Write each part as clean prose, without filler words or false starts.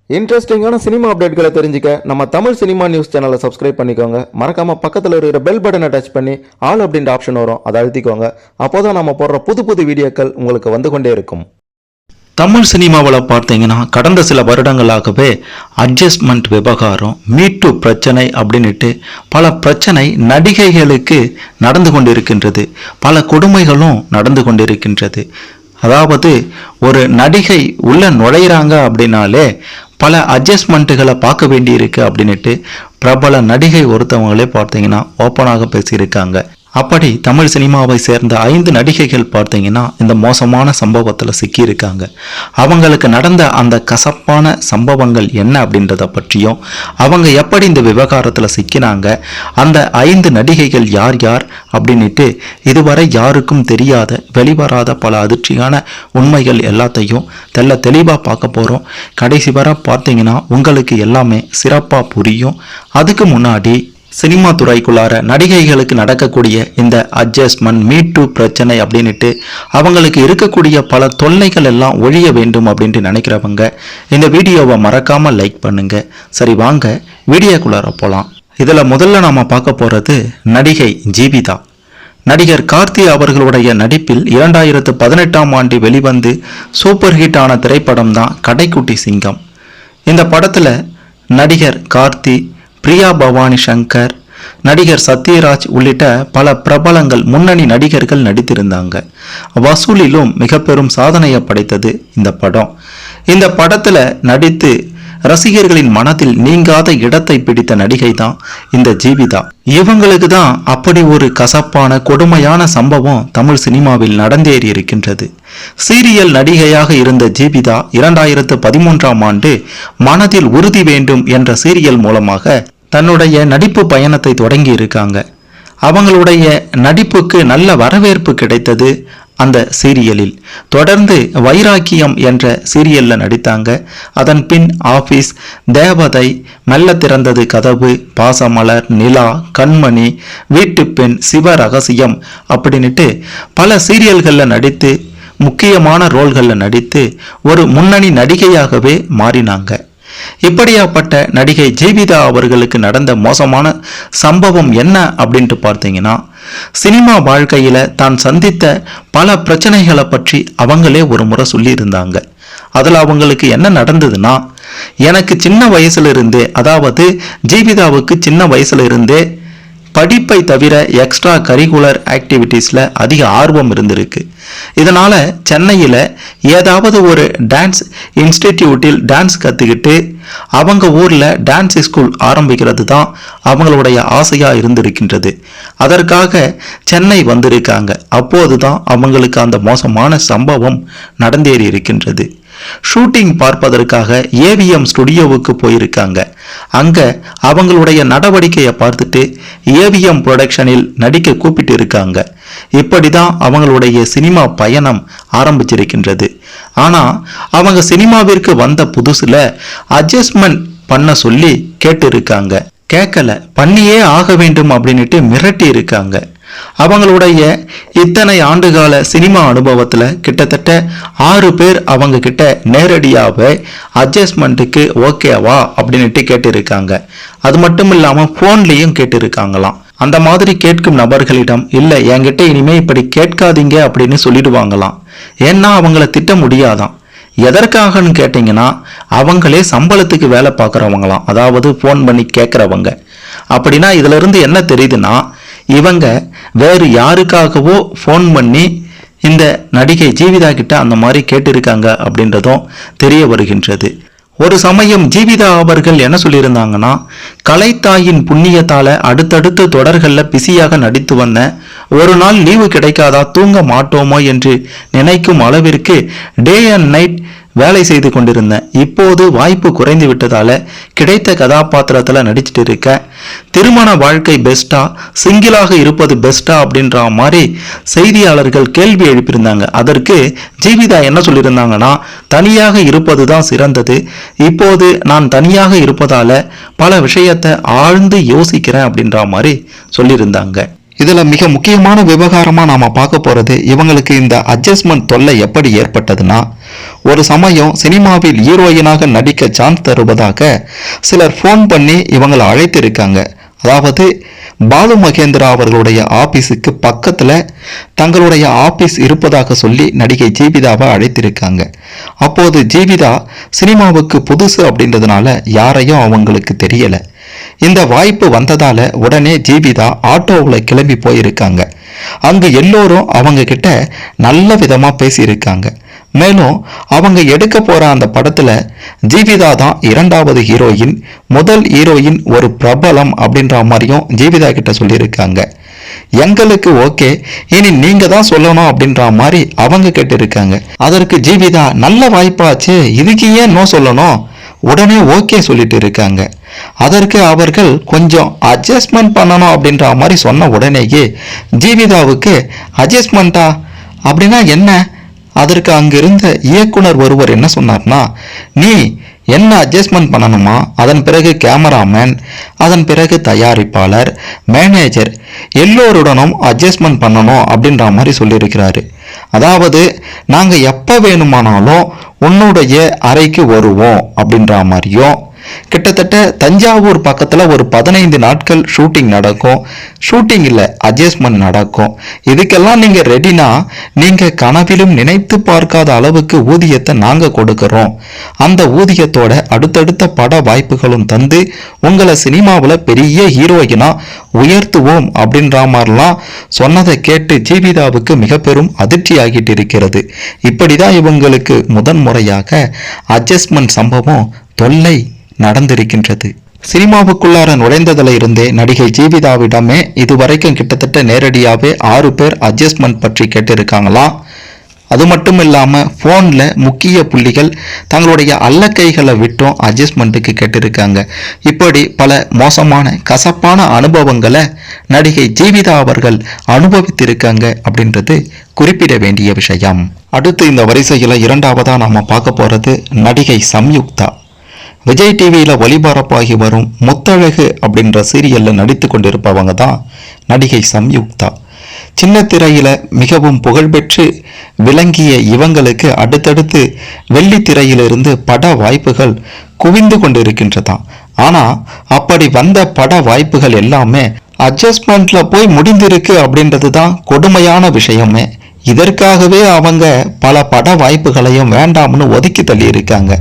இன்ட்ரெஸ்டிங்கான சினிமா அப்டேட்களை தெரிஞ்சுக்க நம்ம தமிழ் சினிமா நியூஸ் சேனலை சப்ஸ்கிரைப் பண்ணிக்கோங்க. மறக்காம பக்கத்தில் இருக்கிற பெல் பட்டனை டச் பண்ணி ஆல் அப்படின்ற ஆப்ஷன் வரும், அதை அழுத்திக்கோங்க. அப்போதான் நம்ம போடுற புது வீடியோக்கள் உங்களுக்கு வந்து கொண்டே இருக்கும். தமிழ் சினிமாவில் பார்த்தீங்கன்னா கடந்த சில வருடங்களாகவே அட்ஜஸ்ட்மெண்ட் விவகாரம், மீட்டு பிரச்சனை அப்படின்ட்டு பல பிரச்சனை நடிகைகளுக்கு நடந்து கொண்டிருக்கின்றது. பல கொடுமைகளும் நடந்து கொண்டிருக்கின்றது. அதாவது ஒரு நடிகை உள்ள நுழையிறாங்க அப்படின்னாலே பல அட்ஜஸ்ட்மெண்ட்டுகளை பார்க்க வேண்டியிருக்கு அப்படின்ட்டு பிரபல நடிகை ஒருத்தவங்களே பார்த்தீங்கன்னா ஓப்பனாக பேசியிருக்காங்க. அப்படி தமிழ் சினிமாவை சேர்ந்த 5 நடிகைகள் பார்த்தீங்கன்னா இந்த மோசமான சம்பவத்தில் சிக்கியிருக்காங்க. அவங்களுக்கு நடந்த அந்த கசப்பான சம்பவங்கள் என்ன அப்படின்றத பற்றியும், அவங்க எப்படி இந்த விவகாரத்தில் சிக்கினாங்க, அந்த 5 நடிகைகள் யார் யார் அப்படின்ட்டு இதுவரை யாருக்கும் தெரியாத வெளிவராத பல அதிர்ச்சியான உண்மைகள் எல்லாத்தையும் தெளிவாக பார்க்க போகிறோம். கடைசி வரை பார்த்தீங்கன்னா உங்களுக்கு எல்லாமே சிறப்பாக புரியும். அதுக்கு முன்னாடி சினிமா துறைக்குள்ளார நடிகைகளுக்கு நடக்கக்கூடிய இந்த அட்ஜஸ்ட்மெண்ட், மீட்டு பிரச்சனை அப்படின்ட்டு அவங்களுக்கு இருக்கக்கூடிய பல தொல்லைகள் எல்லாம் ஒழிய வேண்டும் அப்படின்ட்டு நினைக்கிறவங்க இந்த வீடியோவை மறக்காம லைக் பண்ணுங்க. சரி, வாங்க வீடியோக்குள்ளார போகலாம். இதில் முதல்ல நாம பார்க்க போறது நடிகை ஜீவிதா. நடிகர் கார்த்தி அவர்களுடைய நடிப்பில் 2018ஆம் ஆண்டு வெளிவந்து சூப்பர் ஹிட் ஆன திரைப்படம் தான் கடைக்குட்டி சிங்கம். இந்த படத்துல நடிகர் கார்த்தி, பிரியா பவானி சங்கர், நடிகர் சத்யராஜ் உள்ளிட்ட பல பிரபலங்கள், முன்னணி நடிகர்கள் நடித்திருந்தாங்க. வசூலிலும் மிக பெரும் சாதனையை படைத்தது இந்த படம். இந்த படத்துல நடித்து ரசிகர்களின் மனதில் நீங்காத இடத்தை பிடித்த நடிகை தான் இந்த ஜீவிதா. இவங்களுக்கு தான் அப்படி ஒரு கசப்பான கொடுமையான சம்பவம் தமிழ் சினிமாவில் நடந்தேறி இருக்கின்றது. சீரியல் நடிகையாக இருந்த ஜீவிதா 2013ஆம் ஆண்டு மனதில் உறுதி வேண்டும் என்ற சீரியல் மூலமாக தன்னுடைய நடிப்பு பயணத்தை தொடங்கி இருக்காங்க. அவங்களுடைய நடிப்புக்கு நல்ல வரவேற்பு கிடைத்தது. அந்த சீரியலில் தொடர்ந்து வைராக்கியம் என்ற சீரியல்ல நடித்தாங்க. அதன் பின் ஆபீஸ், தேவதை, மெல்ல திறந்தது கதவு, பாசமலர், நிலா, கண்மணி, வீட்டு பெண், சிவ ரகசியம் அப்படின்ட்டு பல சீரியல்களில் நடித்து முக்கியமான ரோல்களில் நடித்து ஒரு முன்னணி நடிகையாகவே மாறினாங்க. இப்படியாப்பட்ட நடிகை ஜீவிதா அவர்களுக்கு நடந்த மோசமான சம்பவம் என்ன அப்படின்ட்டு பார்த்தீங்கன்னா, சினிமா வாழ்க்கையில தான் சந்தித்த பல பிரச்சனைகளை பற்றி அவங்களே ஒரு முறை சொல்லியிருந்தாங்க. அதுல அவங்களுக்கு என்ன நடந்ததுன்னா, எனக்கு சின்ன வயசுல இருந்தே, அதாவது ஜீவிதாவுக்கு சின்ன வயசுல இருந்தே படிப்பை தவிர எக்ஸ்ட்ரா கரிக்குலர் ஆக்டிவிட்டீஸ்ல அதிக ஆர்வம் இருந்திருக்கு. இதனால சென்னையில் ஏதாவது ஒரு டான்ஸ் இன்ஸ்டிடியூட்டில் டான்ஸ் கற்றுக்கிட்டு அவங்க ஊரில் டான்ஸ் ஸ்கூல் ஆரம்பிக்கிறது தான் அவங்களுடைய ஆசையாக இருந்திருக்கின்றது. அதற்காக சென்னை வந்திருக்காங்க. அப்போது தான் அவங்களுக்கு அந்த மோசமான சம்பவம் நடந்தேறி இருக்கின்றது. ஷூட்டிங் பார்ப்பதற்காக ஏவிஎம் ஸ்டுடியோவுக்கு போயிருக்காங்க. அங்க அவங்களுடைய நடவடிக்கையை பார்த்துட்டு ஏவிஎம் ப்ரொடக்ஷனில் நடிக்க கூப்பிட்டு இருக்காங்க. இப்படிதான் அவங்களுடைய சினிமா பயணம் ஆரம்பிச்சிருக்கின்றது. ஆனா அவங்க சினிமாவிற்கு வந்த புதுசுல அட்ஜஸ்ட்மெண்ட் பண்ண சொல்லி கேட்டு இருக்காங்க. கேட்கல, பண்ணியே ஆக வேண்டும் அப்படின்ட்டு மிரட்டி இருக்காங்க. அவங்களுடைய இத்தனை ஆண்டுகால சினிமா அனுபவத்துல கிட்டத்தட்ட 6 பேர் அவங்க கிட்ட நேரடியாவே அட்ஜஸ்ட்மெண்ட்டுக்கு ஓகேவா அப்படின்ட்டு கேட்டிருக்காங்க. அது மட்டும் இல்லாம போன்லயும் கேட்டிருக்காங்களாம். அந்த மாதிரி கேட்கும் நபர்களிடம் இல்ல, என்கிட்ட இனிமே இப்படி கேட்காதீங்க அப்படின்னு சொல்லிடுவாங்களாம். ஏன்னா அவங்கள திட்ட முடியாதான். எதற்காகன்னு கேட்டீங்கன்னா, அவங்களே சம்பளத்துக்கு வேலை பார்க்குறவங்களாம், அதாவது போன் பண்ணி கேட்குறவங்க. அப்படின்னா இதுல இருந்து என்ன தெரியுதுன்னா, இவங்க வேறு யாருக்காகவோ ஃபோன் பண்ணி இந்த நடிகை ஜீவிதா கிட்ட அந்த மாதிரி கேட்டிருக்காங்க அப்படின்றதும் தெரிய வருகின்றது. ஒரு சமயம் ஜீவிதா அவர்கள் என்ன சொல்லியிருந்தாங்கன்னா, கலைத்தாயின் புண்ணியத்தால அடுத்தடுத்து தொடர்களில் பிஸியாக நடித்து வந்த, ஒரு நாள் லீவு கிடைக்காதா, தூங்க மாட்டோமோ என்று நினைக்கும் அளவிற்கு டே அண்ட் நைட் வேலை செய்து கொண்டிருந்தேன். இப்போது வாய்ப்பு குறைந்து விட்டதால கிடைத்த கதாபாத்திரத்தில் நடிச்சிட்டு இருக்க. திருமண வாழ்க்கை பெஸ்டா, சிங்கிளாக இருப்பது பெஸ்டா அப்படின்ற மாதிரி செய்தியாளர்கள் கேள்வி எழுப்பியிருந்தாங்க. அதற்கு ஜீவிதா என்ன சொல்லியிருந்தாங்கன்னா, தனியாக இருப்பது தான் சிறந்தது. இப்போது நான் தனியாக இருப்பதால பல விஷயத்தை ஆழ்ந்து யோசிக்கிறேன் அப்படின்ற மாதிரி சொல்லியிருந்தாங்க. இதில் மிக முக்கியமான விவகாரமாக நாம் பார்க்க போகிறது, இவங்களுக்கு இந்த அட்ஜஸ்ட்மெண்ட் தொல்லை எப்படி ஏற்பட்டதுன்னா, ஒரு சமயம் சினிமாவில் ஹீரோயினாக நடிக்க சான்ஸ் தருவதாக சிலர் ஃபோன் பண்ணி இவங்களை அழைத்திருக்காங்க. அதாவது பாலு மகேந்திரா அவர்களுடைய ஆபீஸுக்கு பக்கத்தில் தங்களுடைய ஆபீஸ் இருப்பதாக சொல்லி நடிகை ஜீவிதாவை அழைத்திருக்காங்க. அப்போது ஜீவிதா சினிமாவுக்கு புதுசு அப்படின்றதுனால யாரையும் அவங்களுக்கு தெரியலை. இந்த வாய்ப்பு வந்ததால உடனே ஜீவிதா ஆட்டோவில் கிளம்பி போயிருக்காங்க. அங்கு எல்லோரும் அவங்க கிட்ட நல்ல விதமா பேசியிருக்காங்க. மேலும் அவங்க எடுக்க போற அந்த படத்துல ஜீவிதா தான் இரண்டாவது ஹீரோயின், முதல் ஹீரோயின் ஒரு பிரபலம் அப்படின்ற மாதிரியும் ஜீவிதா கிட்ட சொல்லியிருக்காங்க. எங்களுக்கு ஓகே, இனி நீங்க தான் சொல்லணும் அப்படின்ற மாதிரி அவங்க கேட்டிருக்காங்க. அதற்கு ஜீவிதா நல்ல வாய்ப்பாச்சு, இதுக்கு ஏன் நோ சொல்லணும், உடனே ஓகே சொல்லிட்டு இருக்காங்க. அதற்கு அவர்கள் கொஞ்சம் அட்ஜஸ்ட்மெண்ட் பண்ணணும் அப்படின்ற மாதிரி சொன்ன உடனேயே ஜீவிதாவுக்கு அட்ஜஸ்ட்மெண்ட்டா அப்படின்னா என்ன? அதற்கு அங்கிருந்த இயக்குனர் ஒருவர் என்ன சொன்னார்னா, நீ என்ன அட்ஜஸ்ட்மெண்ட் பண்ணணுமா, அதன் பிறகு கேமராமேன், அதன் பிறகு தயாரிப்பாளர், மேனேஜர் எல்லோருடனும் அட்ஜஸ்ட்மெண்ட் பண்ணணும் அப்படின்ற மாதிரி சொல்லியிருக்கிறாரு. அதாவது நாங்கள் எப்போ வேணுமானாலும் உன்னுடைய அறைக்கு வருவோம் அப்படின்ற மாதிரியும், கிட்டத்தட்ட தஞ்சாவூர் பக்கத்தில் ஒரு 15 நாட்கள் ஷூட்டிங் நடக்கும். ஷூட்டிங் இல்லை, அட்ஜஸ்ட்மெண்ட் நடக்கும். இதுக்கெல்லாம் நீங்கள் ரெடினா நீங்கள் கனவிலும் நினைத்து பார்க்காத அளவுக்கு ஊதியத்தை நாங்கள் கொடுக்குறோம். அந்த ஊதியத்தோட அடுத்தடுத்த பட வாய்ப்புகளும் தந்து உங்களை சினிமாவில் பெரிய ஹீரோயினா உயர்த்துவோம் அப்படின்ற மாதிரிலாம் சொன்னதை கேட்டு ஜீவிதாவுக்கு மிக பெரும் அதிர்ச்சி ஆகிட்டு இருக்கிறது. இப்படிதான் இவங்களுக்கு முதன்முறையாக அட்ஜஸ்ட்மெண்ட் சம்பவம் தொல்லை நடந்திருக்கின்றது. சினிமாவுக்குள்ளார நுழைந்ததுல இருந்தே நடிகை ஜீவிதாவிடமே இதுவரைக்கும் கிட்டத்தட்ட நேரடியாகவே 6 பேர் அட்ஜஸ்ட்மெண்ட் பற்றி கேட்டிருக்காங்களாம். அது மட்டும் இல்லாமல் ஃபோனில் முக்கிய புள்ளிகள் தங்களுடைய அல்லக்கைகளை விட்டும் அட்ஜஸ்ட்மெண்ட்டுக்கு கேட்டிருக்காங்க. இப்படி பல மோசமான கசப்பான அனுபவங்களை நடிகை ஜீவிதா அவர்கள் அனுபவித்திருக்காங்க அப்படின்றது குறிப்பிட வேண்டிய விஷயம். அடுத்து இந்த வரிசையில் இரண்டாவதாக நாம் பார்க்க போகிறது நடிகை சம்யுக்தா. விஜய் டிவியில் ஒளிபரப்பாகி வரும் முத்தழகு அப்படின்ற சீரியலில் நடித்து கொண்டிருப்பவங்க தான் நடிகை சம்யுக்தா. சின்ன திரையில் மிகவும் புகழ்பெற்று விளங்கிய இவங்களுக்கு அடுத்தடுத்து வெள்ளி திரையிலிருந்து பட வாய்ப்புகள் குவிந்து கொண்டிருக்கின்றதாம். ஆனால் அப்படி வந்த பட வாய்ப்புகள் எல்லாமே அட்ஜஸ்ட்மெண்ட்ல போய் முடிந்திருக்கு அப்படின்றது தான் கொடுமையான விஷயமே. இதற்காகவே அவங்க பல பட வாய்ப்புகளையும் வேண்டாம்னு ஒதுக்கி தள்ளி இருக்காங்க.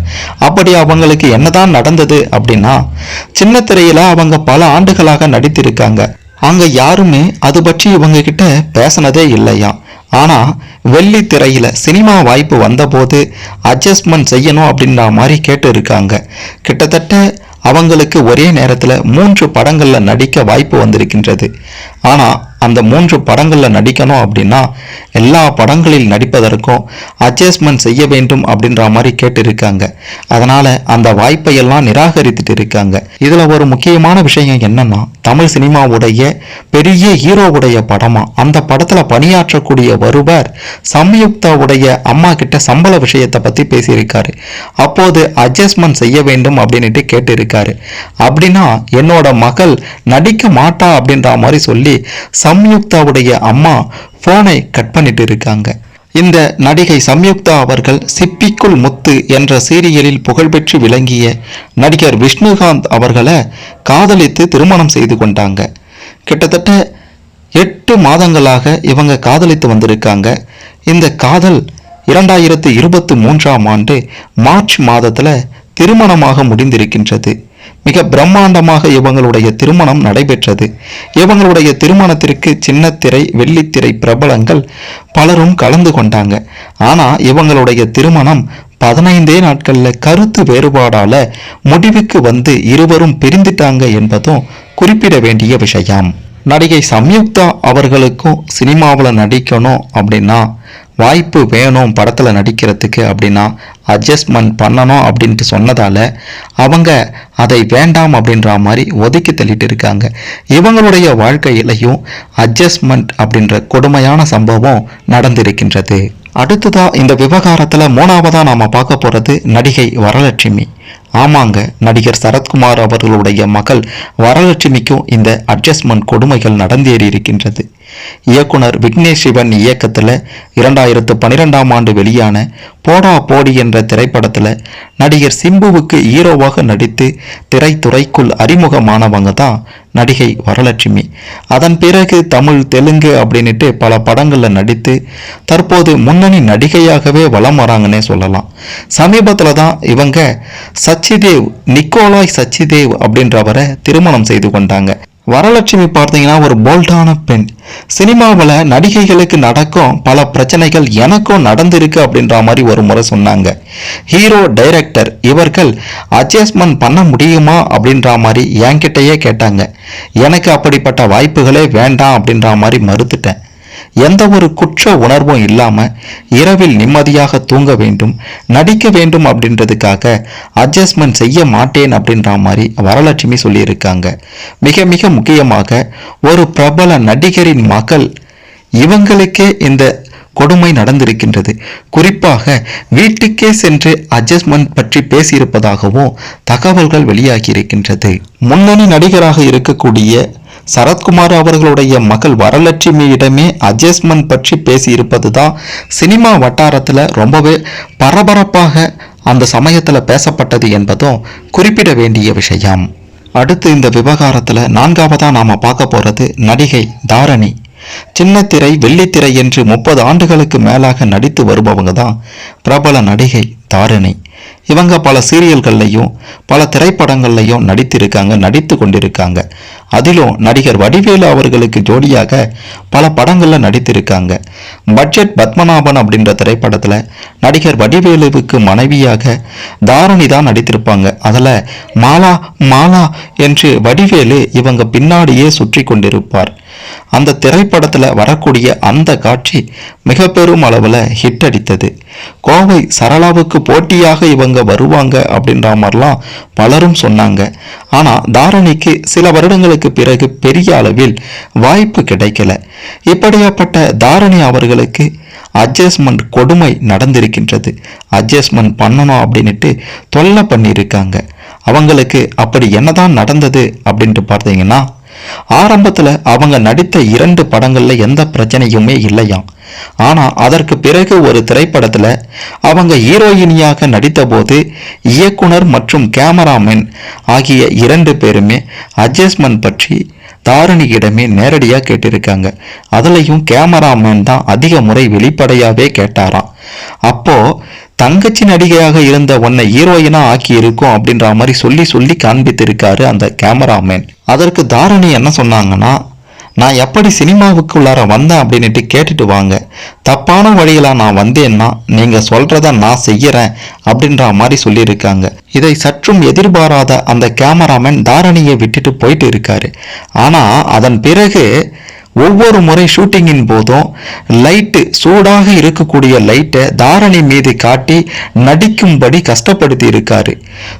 அப்படி அவங்களுக்கு என்னதான் நடந்தது அப்படின்னா, சின்ன திரையில அவங்க பல ஆண்டுகளாக நடித்திருக்காங்க. அங்க யாருமே அது பற்றி இவங்க கிட்ட பேசினதே இல்லையா. ஆனா வெள்ளி திரையில சினிமா வாய்ப்பு வந்தபோது அட்ஜஸ்ட்மெண்ட் செய்யணும் அப்படின்ற மாதிரி கேட்டு இருக்காங்க. கிட்டத்தட்ட அவங்களுக்கு ஒரே நேரத்தில் 3 படங்களில் நடிக்க வாய்ப்பு வந்திருக்கின்றது. ஆனால் அந்த 3 படங்களில் நடிக்கணும் அப்படின்னா எல்லா படங்களில் நடிப்பதற்கும் அட்ஜஸ்ட்மெண்ட் செய்ய வேண்டும் அப்படின்ற மாதிரி கேட்டிருக்காங்க. அதனால் அந்த வாய்ப்பையெல்லாம் நிராகரித்துட்டு இருக்காங்க. இதில் ஒரு முக்கியமான விஷயம் என்னன்னா, தமிழ் சினிமாவுடைய பெரிய ஹீரோவுடைய படமா அந்த படத்தில் பணியாற்றக்கூடிய ஒருவர் சம்யுக்தாவுடைய அம்மா கிட்ட சம்பள விஷயத்தை பற்றி பேசியிருக்காரு. அப்போது அட்ஜஸ்ட்மெண்ட் செய்ய வேண்டும் அப்படின்ட்டு கேட்டிருக்காரு. அப்படின்னா என்னோட மகள் நடிக்க மாட்டா அப்படின்ற மாதிரி சொல்லி சம்யுக்தாவுடைய அம்மா போனை கட் பண்ணிட்டு இருக்காங்க. இந்த நடிகை சம்யுக்தா அவர்கள் சிப்பிக்குள் முத்து என்ற சீரியலில் புகழ்பெற்று விளங்கிய நடிகர் விஷ்ணுகாந்த் அவர்களை காதலித்து திருமணம் செய்து கொண்டாங்க. கிட்டத்தட்ட 8 மாதங்களாக இவங்க காதலித்து வந்திருக்காங்க. இந்த காதல் 2023ஆம் ஆண்டு மார்ச் மாதத்துல திருமணமாக முடிந்திருக்கின்றது. மிக பிரம்மாண்டமாக இவங்களுடைய திருமணம் நடைபெற்றது. இவங்களுடைய திருமணத்திற்கு சின்னத்திரை வெள்ளித்திரை பிரபலங்கள் பலரும் கலந்து கொண்டாங்க. ஆனா இவங்களுடைய திருமணம் 15 நாட்கள்ல கருத்து வேறுபாடால முடிவுக்கு வந்து இருவரும் பிரிந்துட்டாங்க என்பதும் குறிப்பிட வேண்டிய விஷயம். நடிகை சம்யுக்தா அவர்களுக்கும் சினிமாவில் நடிக்கணும் அப்படின்னா வாய்ப்பு வேணும், படத்தில் நடிக்கிறதுக்கு அப்படின்னா அட்ஜஸ்ட்மெண்ட் பண்ணணும் அப்படின்ட்டு சொன்னதால அவங்க அதை வேண்டாம் அப்படின்ற மாதிரி ஒதுக்கி தள்ளிட்டு இருக்காங்க. இவங்களுடைய வாழ்க்கையிலையும் அட்ஜஸ்ட்மெண்ட் அப்படின்ற கொடுமையான சம்பவம் நடந்திருக்கின்றது. அடுத்ததா இந்த விவகாரத்துல மூணாவதா நாம பார்க்க போறது நடிகை வரலட்சுமி. ஆமாங்க, நடிகர் சரத்குமார் அவர்களுடைய மகள் வரலட்சுமிக்கும் இந்த அட்ஜஸ்ட்மெண்ட் கொடுமைகள் நடந்தேறி இருக்கின்றது. இயக்குனர் விக்னேஷ் சிவன் இயக்கத்தில் 2012ஆம் ஆண்டு வெளியான போடா போடி என்ற திரைப்படத்தில் நடிகர் சிம்புவுக்கு ஹீரோவாக நடித்து திரைத்துறைக்குள் அறிமுகமானவங்க தான் நடிகை வரலட்சுமி. அதன் பிறகு தமிழ், தெலுங்கு அப்படின்ட்டு பல படங்களில் நடித்து தற்போது முன்னணி நடிகையாகவே வலம் வராங்கன்னே சொல்லலாம். சமீபத்தில் தான் இவங்க சச்சிதேவ், நிக்கோலாய் சச்சிதேவ் அப்படின்றவரை திருமணம் செய்து கொண்டாங்க. வரலட்சுமி பார்த்தீங்கன்னா ஒரு போல்டான பெண். சினிமாவில் நடிகைகளுக்கு நடக்கும் பல பிரச்சனைகள் எனக்கும் நடந்திருக்கு அப்படின்ற மாதிரி ஒரு முறை சொன்னாங்க. ஹீரோ, டைரக்டர் இவர்கள் அட்ஜஸ்ட்மெண்ட் பண்ண முடியுமா அப்படின்ற மாதிரி என்கிட்டயே கேட்டாங்க. எனக்கு அப்படிப்பட்ட வாய்ப்புகளே வேண்டாம் அப்படின்ற மாதிரி மறுத்துட்டேன். எந்த ஒரு குற்ற உணர்வும் இல்லாம இரவில் நிம்மதியாக தூங்க வேண்டும், நடிக்க வேண்டும் அப்படின்றதுக்காக அட்ஜஸ்ட்மெண்ட் செய்ய மாட்டேன் அப்படின்ற மாதிரி வரலட்சுமி சொல்லியிருக்காங்க. மிக மிக முக்கியமாக ஒரு பிரபல நடிகரின் மகள், இவங்களுக்கே இந்த கொடுமை நடந்திருக்கின்றது. குறிப்பாக வீட்டுக்கே சென்று அட்ஜஸ்ட்மெண்ட் பற்றி பேசியிருப்பதாகவும் தகவல்கள் வெளியாகி இருக்கின்றது. முன்னணி நடிகராக இருக்கக்கூடிய சரத்குமார் அவர்களுடைய மகள் வரலட்சுமியிடமே அட்ஜஸ்ட்மெண்ட் பற்றி பேசியிருப்பது தான் சினிமா வட்டாரத்தில் ரொம்பவே பரபரப்பாக அந்த சமயத்தில் பேசப்பட்டது என்பதும் குறிப்பிட வேண்டிய விஷயம். அடுத்து இந்த விவகாரத்தில் நான்காவதாக நாம் பார்க்க போகிறது நடிகை தாரணி. சின்னத்திரை, வெள்ளித்திரை என்று 30 ஆண்டுகளுக்கு மேலாக நடித்து வருபவங்க தான் பிரபல நடிகை தாரணி. இவங்க பல சீரியல்கள்லையும் பல திரைப்படங்கள்லையும் நடித்து கொண்டிருக்காங்க. அதிலும் நடிகர் வடிவேலு அவர்களுக்கு ஜோடியாக பல படங்களில் நடித்திருக்காங்க. பட்ஜெட் பத்மநாபன் அப்படின்ற திரைப்படத்தில் நடிகர் வடிவேலுவுக்கு மனைவியாக தாரணி தான் நடித்திருப்பாங்க. அதில் மாலா மாலா என்று வடிவேலு இவங்க பின்னாடியே சுற்றி கொண்டிருப்பார். அந்த திரைப்படத்தில் வரக்கூடிய அந்த காட்சி மிக பெரும் அளவில் ஹிட் அடித்தது. கோவை சரளாவுக்கு போட்டியாக இவங்க வருவாங்க அப்படின்ற மாதிரிலாம் பலரும் சொன்னாங்க. ஆனால் தாரணிக்கு சில வருடங்களுக்கு பிறகு பெரிய அளவில் வாய்ப்பு கிடைக்கல. இப்படியாப்பட்ட தாரணி அவர்களுக்கு அட்ஜஸ்ட்மெண்ட் கொடுமை நடந்திருக்கின்றது. அட்ஜஸ்ட்மெண்ட் பண்ணணும் அப்படின்ட்டு தொல்லை பண்ணியிருக்காங்க. அவங்களுக்கு அப்படி என்னதான் நடந்தது அப்படின்ட்டு பார்த்தீங்கன்னா, ஆரம்பத்தில் அவங்க நடித்த 2 படங்கள்ல எந்த பிரச்சனையுமே இல்லையாம். ஆனா அதற்கு பிறகு ஒரு திரைப்படத்துல அவங்க ஹீரோயினியாக நடித்த போது இயக்குனர் மற்றும் கேமராமேன் ஆகிய 2 பேருமே அட்ஜஸ்ட்மெண்ட் பற்றி தாரணியிடமே நேரடியாக கேட்டிருக்காங்க. அதுலயும் கேமராமேன் தான் அதிக முறை வெளிப்படையாவே கேட்டாராம். அப்போ தங்கச்சி நடிகையாக இருந்த உன்னை ஹீரோயினா ஆக்கி இருக்கும் அப்படின்ற மாதிரி சொல்லி காண்பித்திருக்காரு அந்த கேமராமேன். அதற்கு தாரணி என்ன சொன்னாங்கன்னா, நான் எப்படி சினிமாவுக்குள்ளார வந்தேன் அப்படின்ட்டு கேட்டுட்டு வாங்க, தப்பான வழியில நான் வந்தேன்னா நீங்க சொல்றத நான் செய்யறேன் அப்படின்ற மாதிரி சொல்லியிருக்காங்க. இதை சற்றும் எதிர்பாராத அந்த கேமராமேன் தாரணியை விட்டுட்டு போயிட்டு இருக்காரு. ஆனா அதன் பிறகு ஒவ்வொரு முறை ஷூட்டிங்கின் போதும் லைட்டு, சூடாக இருக்கக்கூடிய லைட்டை தாரணி மீது காட்டி நடிக்கும்படி கஷ்டப்படுத்தி இருக்காரு.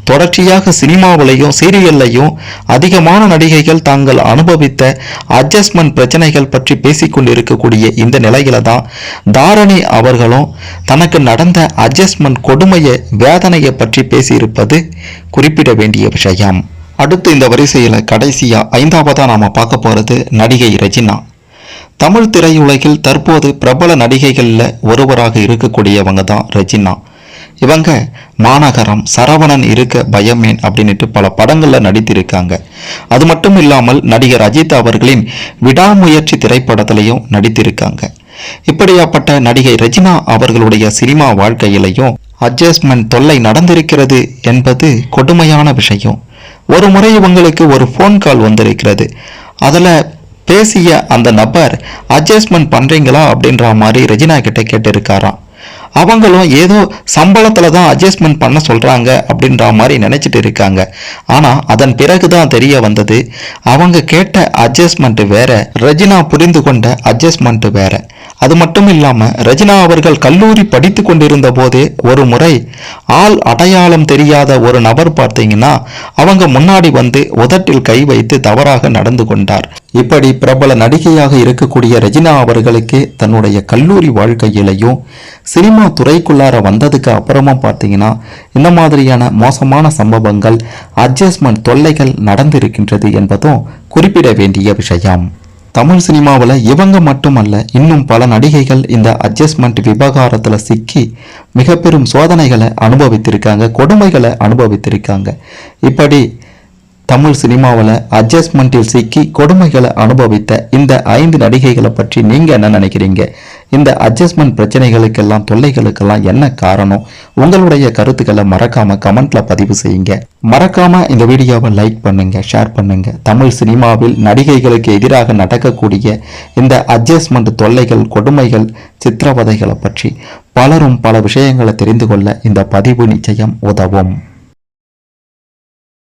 தொடர்ச்சியாக சினிமாவிலையும் சீரியல்லையும் அதிகமான நடிகைகள் தாங்கள் அனுபவித்த அட்ஜஸ்ட்மெண்ட் பிரச்சனைகள் பற்றி பேசிக்கொண்டிருக்கக்கூடிய இந்த நிலையில தான் தாரணி அவர்களும் தனக்கு நடந்த அட்ஜஸ்ட்மெண்ட் கொடுமையை, வேதனையை பற்றி பேசியிருப்பது குறிப்பிட வேண்டிய விஷயம். அடுத்து இந்த வரிசையில் கடைசியா 5ஆவதா நாம பார்க்க போறது நடிகை ரெஜினா. தமிழ் திரையுலகில் தற்போது பிரபல நடிகைகளில் ஒருவராக இருக்கக்கூடியவங்க தான் ரெஜினா. இவங்க மாநகரம், சரவணன் இருக்க பயமேன் அப்படின்ட்டு பல படங்களில் நடித்திருக்காங்க. அது மட்டும் இல்லாமல் நடிகர் அஜித் அவர்களின் விடாமுயற்சி திரைப்படத்திலையும் நடித்திருக்காங்க. இப்படியாப்பட்ட நடிகை ரெஜினா அவர்களுடைய சினிமா வாழ்க்கையிலையும் அட்ஜஸ்ட்மெண்ட் தொல்லை நடந்திருக்கிறது என்பது கொடுமையான விஷயம். ஒரு முறை இவங்களுக்கு ஒரு ஃபோன் கால் வந்திருக்கிறது. அதில் பேசிய அந்த நபர் அட்ஜஸ்ட்மெண்ட் பண்ணுறீங்களா அப்படின்ற மாதிரி ரெஜினா கிட்ட கேட்டிருக்காராம். அவங்களும் ஏதோ சம்பளத்தில் தான் அட்ஜஸ்ட்மெண்ட் பண்ண சொல்கிறாங்க அப்படின்ற மாதிரி நினச்சிட்டு இருக்காங்க. ஆனால் அதன் பிறகு தான் தெரிய வந்தது, அவங்க கேட்ட அட்ஜஸ்ட்மெண்ட் வேற, ரெஜினா புரிந்து கொண்ட அட்ஜஸ்ட்மெண்ட் வேற. அது மட்டும் இல்லாம ரஜினா அவர்கள் கல்லூரி படித்து கொண்டிருந்த போதே ஒரு முறை ஆள் அடையாளம் தெரியாத ஒரு நபர் பார்த்தீங்கன்னா அவங்க முன்னாடி வந்து உதட்டில் கை வைத்து தவறாக நடந்து கொண்டார். இப்படி பிரபல நடிகையாக இருக்கக்கூடிய ரஜினா அவர்களுக்கு தன்னுடைய கல்லூரி வாழ்க்கையிலையும் சினிமா துறைக்குள்ளார வந்ததுக்கு அப்புறமா பார்த்தீங்கன்னா இந்த மாதிரியான மோசமான சம்பவங்கள், அட்ஜஸ்ட்மெண்ட் தொல்லைகள் நடந்திருக்கின்றது என்பதும் குறிப்பிட வேண்டிய விஷயம். தமிழ் சினிமாவில் இவங்க மட்டுமல்ல, இன்னும் பல நடிகைகள் இந்த அட்ஜஸ்ட்மெண்ட் விவகாரத்தில் சிக்கி மிக பெரும் சோதனைகளை அனுபவித்திருக்காங்க, கொடுமைகளை அனுபவித்திருக்காங்க. இப்படி தமிழ் சினிமாவில் அட்ஜஸ்ட்மெண்ட்டில் சிக்கி கொடுமைகளை அனுபவித்த இந்த 5 நடிகைகளை பற்றி நீங்கள் என்ன நினைக்கிறீங்க? இந்த அட்ஜஸ்ட்மெண்ட் பிரச்சனைகளுக்கெல்லாம், தொல்லைகளுக்கெல்லாம் என்ன காரணம்? உங்களுடைய கருத்துக்களை மறக்காம கமெண்ட்ல பதிவு செய்யுங்க. மறக்காம இந்த வீடியோவை லைக் பண்ணுங்க, ஷேர் பண்ணுங்க. தமிழ் சினிமாவில் நடிகைகளுக்கு எதிராக நடக்கக்கூடிய இந்த அட்ஜஸ்ட்மெண்ட் தொல்லைகள், கொடுமைகள், சித்திரவதைகளை பற்றி பலரும் பல விஷயங்களை தெரிந்து கொள்ள இந்த பதிவு நிச்சயம் உதவும்.